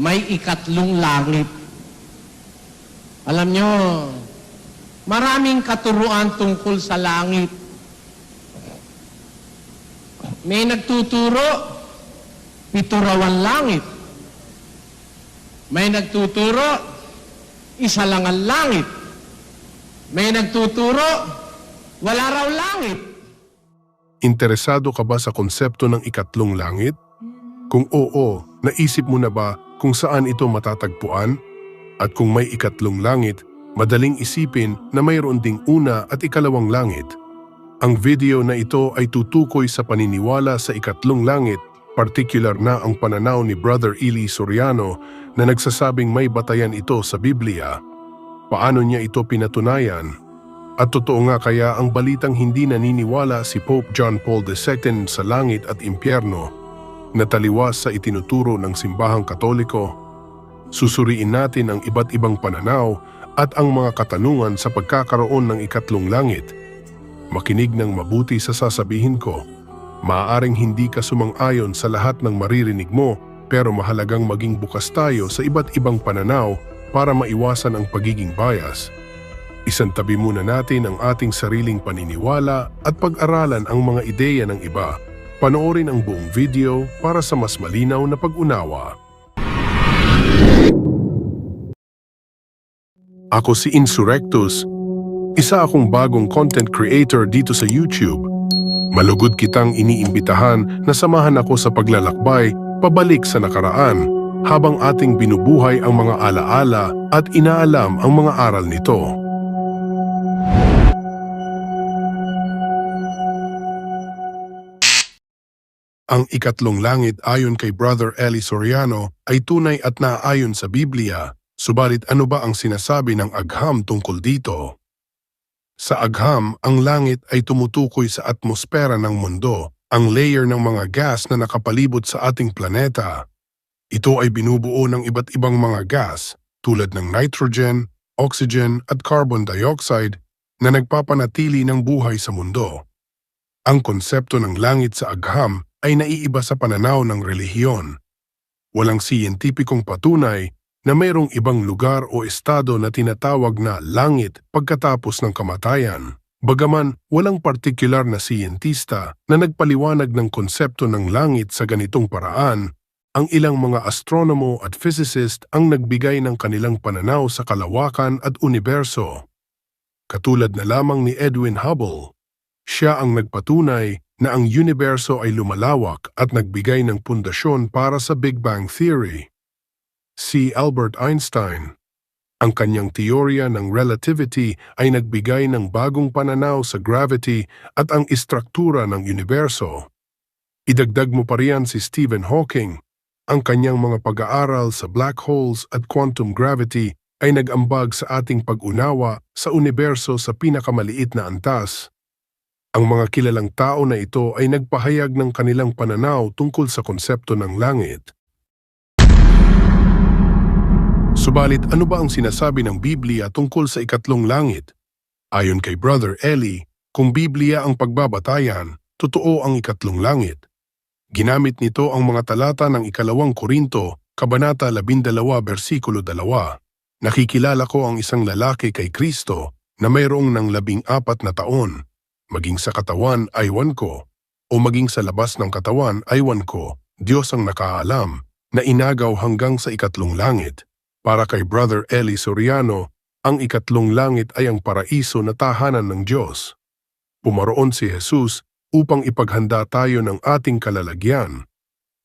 may ikatlong langit. Alam nyo, maraming katuruan tungkol sa langit. May nagtuturo, 7 raw ang langit. May nagtuturo, 1 lang ang langit. May nagtuturo, wala raw langit. Interesado ka ba sa konsepto ng ikatlong langit? Kung oo, naisip mo na ba kung saan ito matatagpuan? At kung may ikatlong langit, madaling isipin na mayroon ding una at ikalawang langit. Ang video na ito ay tutukoy sa paniniwala sa ikatlong langit, partikular na ang pananaw ni Brother Eli Soriano na nagsasabing may batayan ito sa Biblia. Paano niya ito pinatunayan? At totoo nga kaya ang balitang hindi naniniwala si Pope John Paul II sa langit at impyerno na taliwas sa itinuturo ng simbahang Katoliko? Susuriin natin ang iba't ibang pananaw at ang mga katanungan sa pagkakaroon ng ikatlong langit. Makinig ng mabuti sa sasabihin ko. Maaaring hindi ka sumang-ayon sa lahat ng maririnig mo, pero mahalagang maging bukas tayo sa iba't ibang pananaw para maiwasan ang pagiging bias. Isantabi muna natin ang ating sariling paniniwala at pag-aralan ang mga ideya ng iba. Panoorin ang buong video para sa mas malinaw na pag-unawa. Ako si Insurrectus. Isa akong bagong content creator dito sa YouTube. Malugod kitang iniimbitahan na samahan ako sa paglalakbay pabalik sa nakaraan habang ating binubuhay ang mga alaala at inaalam ang mga aral nito. Ang ikatlong langit ayon kay Brother Eli Soriano ay tunay at naaayon sa Biblia, subalit ano ba ang sinasabi ng agham tungkol dito? Sa agham, ang langit ay tumutukoy sa atmosfera ng mundo, ang layer ng mga gas na nakapalibot sa ating planeta. Ito ay binubuo ng iba't ibang mga gas tulad ng nitrogen, oxygen at carbon dioxide na nagpapanatili ng buhay sa mundo. Ang konsepto ng langit sa agham ay naiiba sa pananaw ng relihiyon. Walang siyentipikong patunay na mayroong ibang lugar o estado na tinatawag na langit pagkatapos ng kamatayan. Bagaman walang partikular na siyentista na nagpaliwanag ng konsepto ng langit sa ganitong paraan, ang ilang mga astronomo at physicist ang nagbigay ng kanilang pananaw sa kalawakan at universo. Katulad na lamang ni Edwin Hubble, siya ang nagpatunay na ang universo ay lumalawak at nagbigay ng pundasyon para sa Big Bang Theory. Si Albert Einstein, ang kanyang teorya ng relativity ay nagbigay ng bagong pananaw sa gravity at ang istruktura ng universo. Idagdag mo pa riyan si Stephen Hawking, ang kanyang mga pag-aaral sa black holes at quantum gravity ay nag-ambag sa ating pag-unawa sa universo sa pinakamaliit na antas. Ang mga kilalang tao na ito ay nagpahayag ng kanilang pananaw tungkol sa konsepto ng langit. Subalit ano ba ang sinasabi ng Biblia tungkol sa ikatlong langit? Ayon kay Brother Eli, kung Biblia ang pagbabatayan, totoo ang ikatlong langit. Ginamit nito ang mga talata ng 2 Korinto, Kabanata 12, versikulo 2. Nakikilala ko ang isang lalaki kay Kristo na mayroong ng 14 na taon. Maging sa katawan ay wan ko, o maging sa labas ng katawan ay wan ko, Diyos ang nakaalam, na inagaw hanggang sa ikatlong langit. Para kay Brother Eli Soriano, ang ikatlong langit ay ang paraiso na tahanan ng Diyos. Pumaroon si Jesus upang ipaghanda tayo ng ating kalalagyan.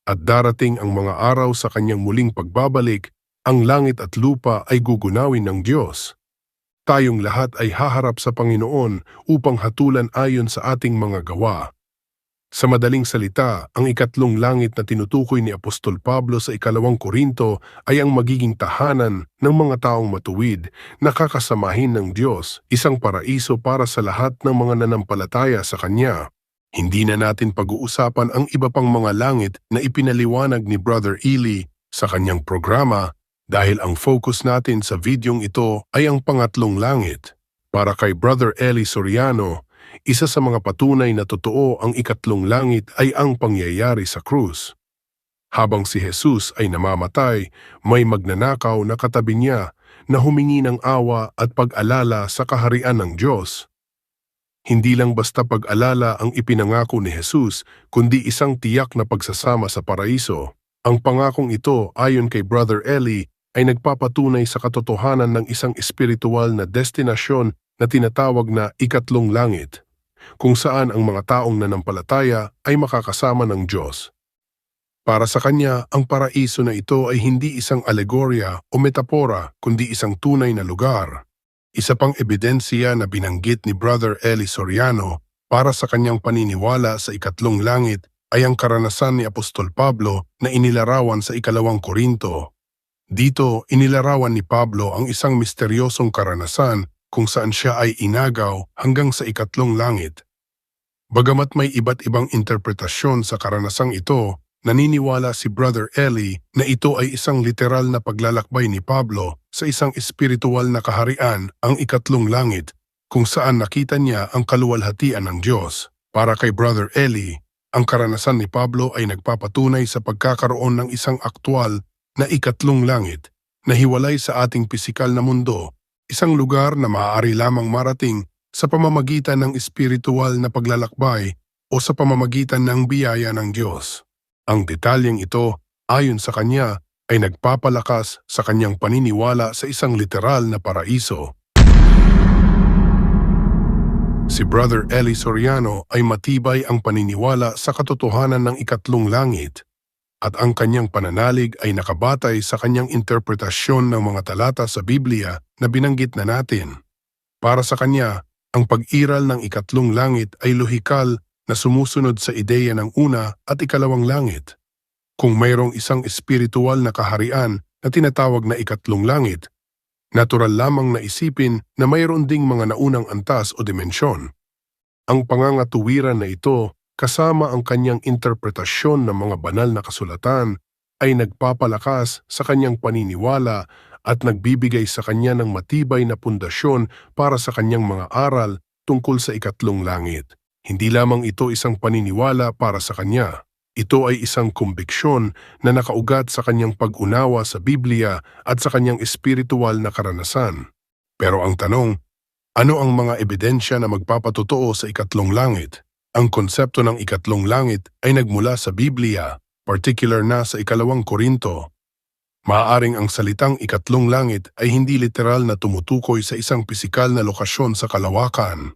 At darating ang mga araw sa kanyang muling pagbabalik, ang langit at lupa ay gugunawin ng Diyos. Tayong lahat ay haharap sa Panginoon upang hatulan ayon sa ating mga gawa. Sa madaling salita, ang ikatlong langit na tinutukoy ni Apostol Pablo sa 2 Korinto ay ang magiging tahanan ng mga taong matuwid na kakasamahin ng Diyos, isang paraiso para sa lahat ng mga nanampalataya sa Kanya. Hindi na natin pag-uusapan ang iba pang mga langit na ipinaliwanag ni Brother Eli sa kanyang programa dahil ang focus natin sa videong ito ay ang pangatlong langit. Para kay Brother Eli Soriano, isa sa mga patunay na totoo ang ikatlong langit ay ang pangyayari sa krus. Habang si Jesus ay namamatay, may magnanakaw na katabi niya na humingi ng awa at pag-alala sa kaharian ng Diyos. Hindi lang basta pag-alala ang ipinangako ni Jesus, kundi isang tiyak na pagsasama sa paraiso. Ang pangakong ito, ayon kay Brother Eli, ay nagpapatunay sa katotohanan ng isang espiritual na destinasyon na tinatawag na ikatlong langit, kung saan ang mga taong nanampalataya ay makakasama ng Diyos. Para sa kanya, ang paraiso na ito ay hindi isang alegorya o metapora, kundi isang tunay na lugar. Isa pang ebidensya na binanggit ni Brother Eli Soriano para sa kanyang paniniwala sa ikatlong langit ay ang karanasan ni Apostol Pablo na inilarawan sa 2 Korinto. Dito, inilarawan ni Pablo ang isang misteryosong karanasan kung saan siya ay inagaw hanggang sa ikatlong langit. Bagamat may iba't ibang interpretasyon sa karanasang ito, naniniwala si Brother Eli na ito ay isang literal na paglalakbay ni Pablo sa isang espiritual na kaharian, ang ikatlong langit, kung saan nakita niya ang kaluwalhatian ng Diyos. Para kay Brother Eli, ang karanasan ni Pablo ay nagpapatunay sa pagkakaroon ng isang aktwal na ikatlong langit na hiwalay sa ating pisikal na mundo, isang lugar na maaari lamang marating sa pamamagitan ng espiritual na paglalakbay o sa pamamagitan ng biyaya ng Diyos. Ang detalyeng ito, ayon sa kanya, ay nagpapalakas sa kanyang paniniwala sa isang literal na paraiso. Si Brother Eli Soriano ay matibay ang paniniwala sa katotohanan ng ikatlong langit at ang kanyang pananalig ay nakabatay sa kanyang interpretasyon ng mga talata sa Biblia na binanggit na natin. Para sa kanya, ang pag-iral ng ikatlong langit ay lohikal na sumusunod sa ideya ng una at ikalawang langit. Kung mayroong isang espiritual na kaharian na tinatawag na ikatlong langit, natural lamang na isipin na mayroon ding mga naunang antas o dimensyon. Ang pangangatuwiran na ito, kasama ang kanyang interpretasyon ng mga banal na kasulatan, ay nagpapalakas sa kanyang paniniwala at nagbibigay sa kanya ng matibay na pundasyon para sa kanyang mga aral tungkol sa ikatlong langit. Hindi lamang ito isang paniniwala para sa kanya. Ito ay isang kumbiksyon na nakaugat sa kanyang pag-unawa sa Biblia at sa kanyang espiritual na karanasan. Pero ang tanong, ano ang mga ebidensya na magpapatotoo sa ikatlong langit? Ang konsepto ng ikatlong langit ay nagmula sa Biblia, particular na sa 2 Korinto. Maaaring ang salitang ikatlong langit ay hindi literal na tumutukoy sa isang pisikal na lokasyon sa kalawakan.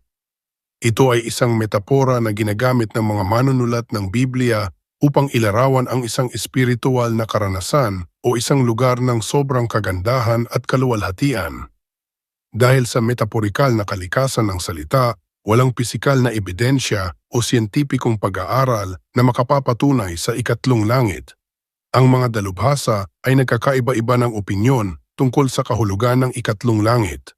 Ito ay isang metapora na ginagamit ng mga manunulat ng Biblia upang ilarawan ang isang espiritual na karanasan o isang lugar ng sobrang kagandahan at kaluwalhatian. Dahil sa metaporikal na kalikasan ng salita, walang pisikal na ebidensya o siyentipikong pag-aaral na makapapatunay sa ikatlong langit. Ang mga dalubhasa ay nagkakaiba-iba ng opinyon tungkol sa kahulugan ng ikatlong langit.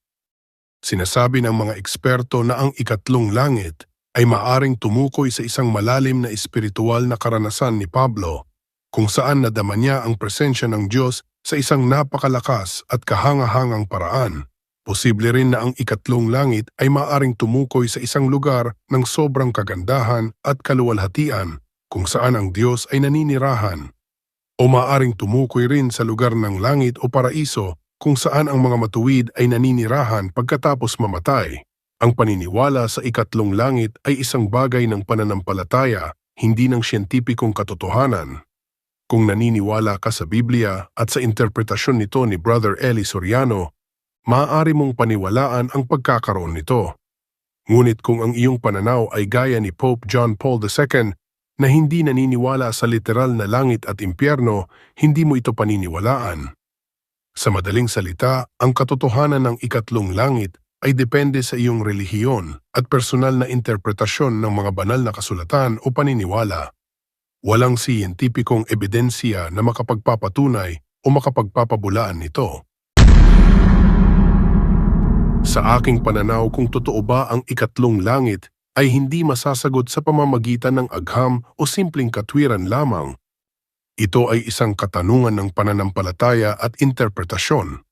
Sinasabi ng mga eksperto na ang ikatlong langit ay maaring tumukoy sa isang malalim na espiritual na karanasan ni Pablo, kung saan nadama niya ang presensya ng Diyos sa isang napakalakas at kahangahangang paraan. Posible rin na ang ikatlong langit ay maaring tumukoy sa isang lugar ng sobrang kagandahan at kaluwalhatian, kung saan ang Diyos ay naninirahan. O maaring tumukoy rin sa lugar ng langit o paraiso, kung saan ang mga matuwid ay naninirahan pagkatapos mamatay. Ang paniniwala sa ikatlong langit ay isang bagay ng pananampalataya, hindi ng siyentipikong katotohanan. Kung naniniwala ka sa Biblia at sa interpretasyon nito ni Brother Eli Soriano, maaari mong paniwalaan ang pagkakaroon nito. Ngunit kung ang iyong pananaw ay gaya ni Pope John Paul II na hindi naniniwala sa literal na langit at impyerno, hindi mo ito paniniwalaan. Sa madaling salita, ang katotohanan ng ikatlong langit ay depende sa iyong relihiyon at personal na interpretasyon ng mga banal na kasulatan o paniniwala. Walang siyentipikong ebidensya na makapagpapatunay o makapagpapabulaan nito. Sa aking pananaw, kung totoo ba ang ikatlong langit ay hindi masasagot sa pamamagitan ng agham o simpleng katwiran lamang. Ito ay isang katanungan ng pananampalataya at interpretasyon.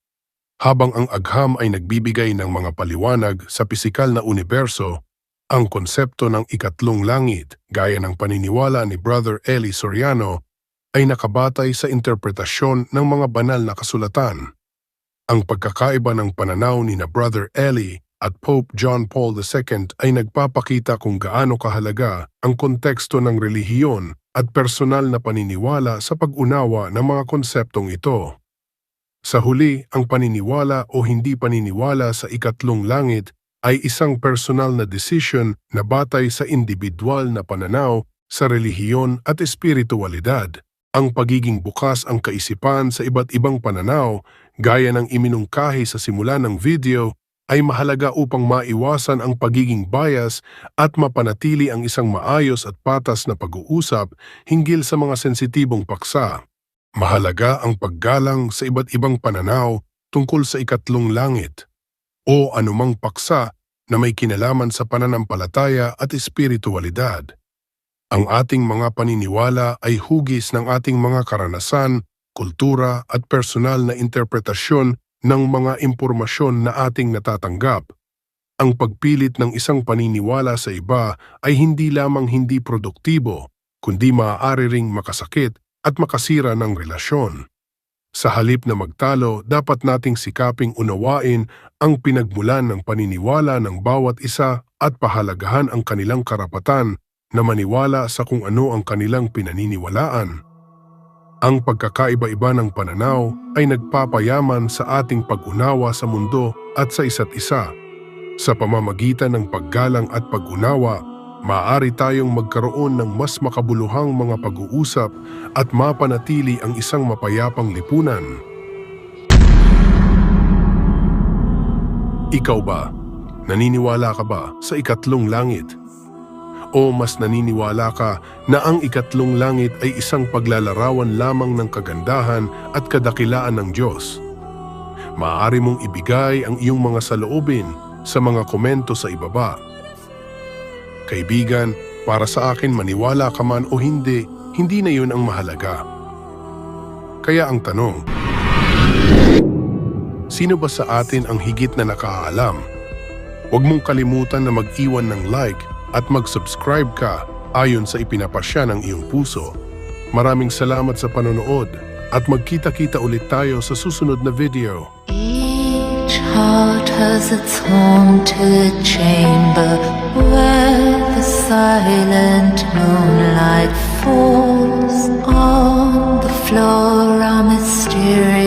Habang ang agham ay nagbibigay ng mga paliwanag sa pisikal na universo, ang konsepto ng ikatlong langit, gaya ng paniniwala ni Brother Eli Soriano, ay nakabatay sa interpretasyon ng mga banal na kasulatan. Ang pagkakaiba ng pananaw ni na Brother Eli at Pope John Paul II ay nagpapakita kung gaano kahalaga ang konteksto ng relihiyon at personal na paniniwala sa pag-unawa ng mga konseptong ito. Sa huli, ang paniniwala o hindi paniniwala sa ikatlong langit ay isang personal na desisyon na batay sa individual na pananaw sa relihiyon at espiritualidad. Ang pagiging bukas ang kaisipan sa iba't ibang pananaw, gaya ng iminungkahi sa simula ng video, ay mahalaga upang maiwasan ang pagiging bias at mapanatili ang isang maayos at patas na pag-uusap hinggil sa mga sensitibong paksa. Mahalaga ang paggalang sa iba't ibang pananaw tungkol sa ikatlong langit o anumang paksa na may kinalaman sa pananampalataya at espiritualidad. Ang ating mga paniniwala ay hugis ng ating mga karanasan, kultura at personal na interpretasyon ng mga impormasyon na ating natatanggap. Ang pagpilit ng isang paniniwala sa iba ay hindi lamang hindi produktibo, kundi maaari ring makasakit at makasira ng relasyon. Sa halip na magtalo, dapat nating sikaping unawain ang pinagmulan ng paniniwala ng bawat isa at pahalagahan ang kanilang karapatan na maniwala sa kung ano ang kanilang pinaniniwalaan. Ang pagkakaiba-iba ng pananaw ay nagpapayaman sa ating pag-unawa sa mundo at sa isa't isa. Sa pamamagitan ng paggalang at pag-unawa, maaari tayong magkaroon ng mas makabuluhang mga pag-uusap at mapanatili ang isang mapayapang lipunan. Ikaw ba? Naniniwala ka ba sa ikatlong langit? O mas naniniwala ka na ang ikatlong langit ay isang paglalarawan lamang ng kagandahan at kadakilaan ng Diyos? Maaari mong ibigay ang iyong mga saloobin sa mga komento sa ibaba. Kaibigan, para sa akin maniwala ka man o hindi, hindi na yun ang mahalaga. Kaya ang tanong, sino ba sa atin ang higit na nakaalam? Huwag mong kalimutan na mag-iwan ng like at mag-subscribe ka ayon sa ipinapasya ng iyong puso. Maraming salamat sa panonood at magkita-kita ulit tayo sa susunod na video. Each heart has its haunted chamber where the silent moonlight falls. On the floor are mysterious